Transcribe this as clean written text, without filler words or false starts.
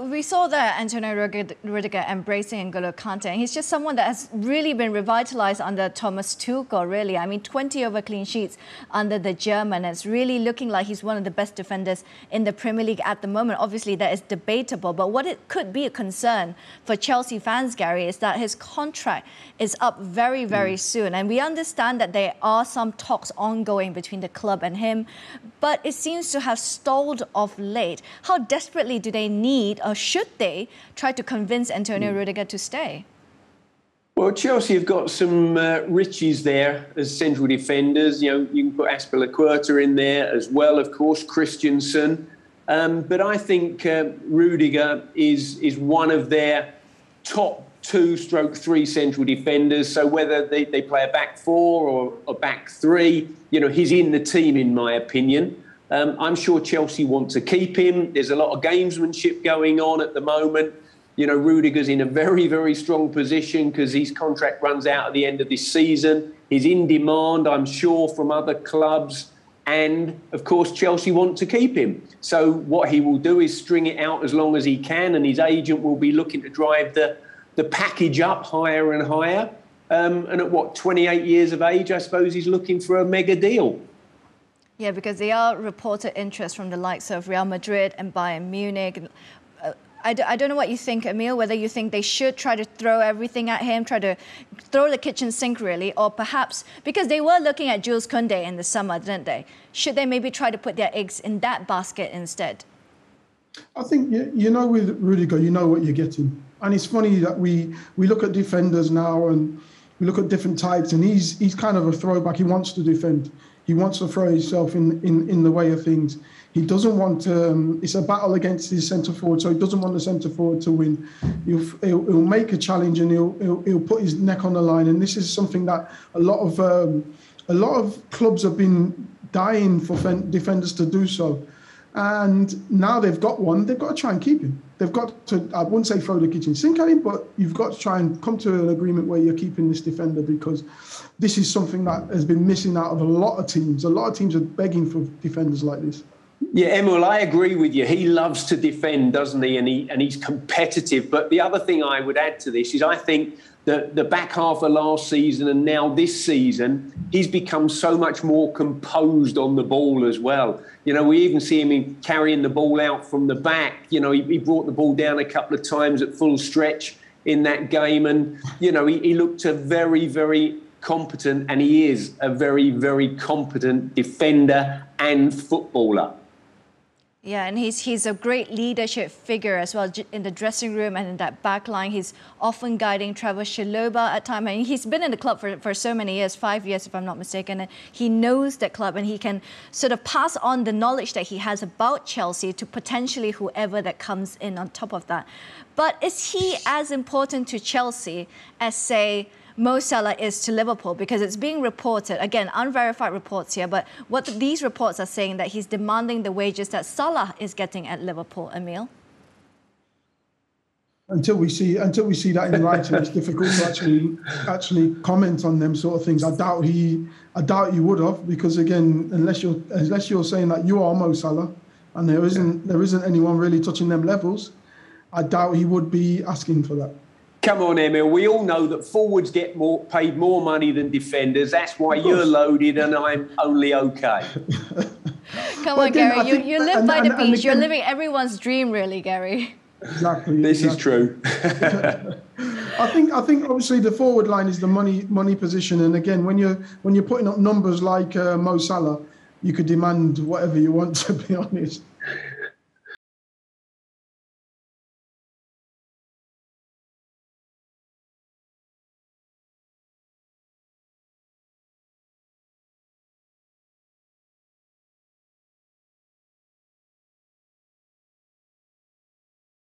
We saw that Antonio Rudiger embracing N'Golo Kante, and he's just someone that has really been revitalized under Thomas Tuchel, really. I mean, 20 over clean sheets under the German. It's really looking like he's one of the best defenders in the Premier League at the moment. Obviously, that is debatable, but what it could be a concern for Chelsea fans, Gary, is that his contract is up very, very soon. And we understand that there are some talks ongoing between the club and him, but it seems to have stalled of late. How desperately do they need, or should they try to convince Antonio Rudiger to stay? Well, Chelsea have got some riches there as central defenders. You know, you can put Azpilicueta in there as well, of course, Christensen. But I think Rudiger is one of their top 2/3 central defenders. So whether they play a back four or a back three, you know, he's in the team, in my opinion. I'm sure Chelsea want to keep him. There's a lot of gamesmanship going on at the moment. You know, Rudiger's in a very, very strong position because his contract runs out at the end of this season. He's in demand, I'm sure, from other clubs. And, of course, Chelsea want to keep him. So what he will do is string it out as long as he can, and his agent will be looking to drive the package up higher and higher. And at, 28 years of age, I suppose he's looking for a mega deal. Yeah, because they are reported interest from the likes of Real Madrid and Bayern Munich. I don't know what you think, Emile, whether you think they should try to throw everything at him, try to throw the kitchen sink, really, or perhaps, because they were looking at Jules Koundé in the summer, didn't they? Should they maybe try to put their eggs in that basket instead? I think, you know, with Rudiger, you know what you're getting. And it's funny that we look at defenders now and we look at different types, and he's kind of a throwback. He wants to defend. He wants to throw himself in the way of things. He doesn't want to, it's a battle against his centre forward, so he doesn't want the centre forward to win. He'll make a challenge and he'll put his neck on the line. And this is something that a lot of clubs have been dying for defenders to do so. And now they've got one, they've got to try and keep him. They've got to, I wouldn't say throw the kitchen sink at him, but you've got to try and come to an agreement where you're keeping this defender, because this is something that has been missing out of a lot of teams. A lot of teams are begging for defenders like this. Yeah, Emile, I agree with you. He loves to defend, doesn't he? And he's competitive. But the other thing I would add to this is I think that the back half of last season and now this season, he's become so much more composed on the ball as well. You know, we even see him carrying the ball out from the back. You know, he brought the ball down a couple of times at full stretch in that game. And, you know, he looked a very, very competent, and he is a very, very competent defender and footballer. Yeah, and he's a great leadership figure as well in the dressing room and in that back line. He's often guiding Trevor Chalobah at times. I mean, he's been in the club for so many years, 5 years if I'm not mistaken, and he knows that club, and he can sort of pass on the knowledge that he has about Chelsea to potentially whoever that comes in on top of that. But is he as important to Chelsea as, say, Mo Salah is to Liverpool? Because it's being reported, again, unverified reports here, but what these reports are saying that he's demanding the wages that Salah is getting at Liverpool, Emile. Until we see that in writing, it's difficult to actually comment on them sort of things. I doubt he would have, because again, unless you're saying that you are Mo Salah, and there isn't anyone really touching them levels, I doubt he would be asking for that. Come on, Emile. We all know that forwards get paid more money than defenders. That's why you're loaded and I'm only okay. Come on, Gary. You live by the beach. You're living everyone's dream, really, Gary. Exactly. This is true. I think obviously the forward line is the money position, and again, when you're putting up numbers like Mo Salah, you could demand whatever you want, to be honest.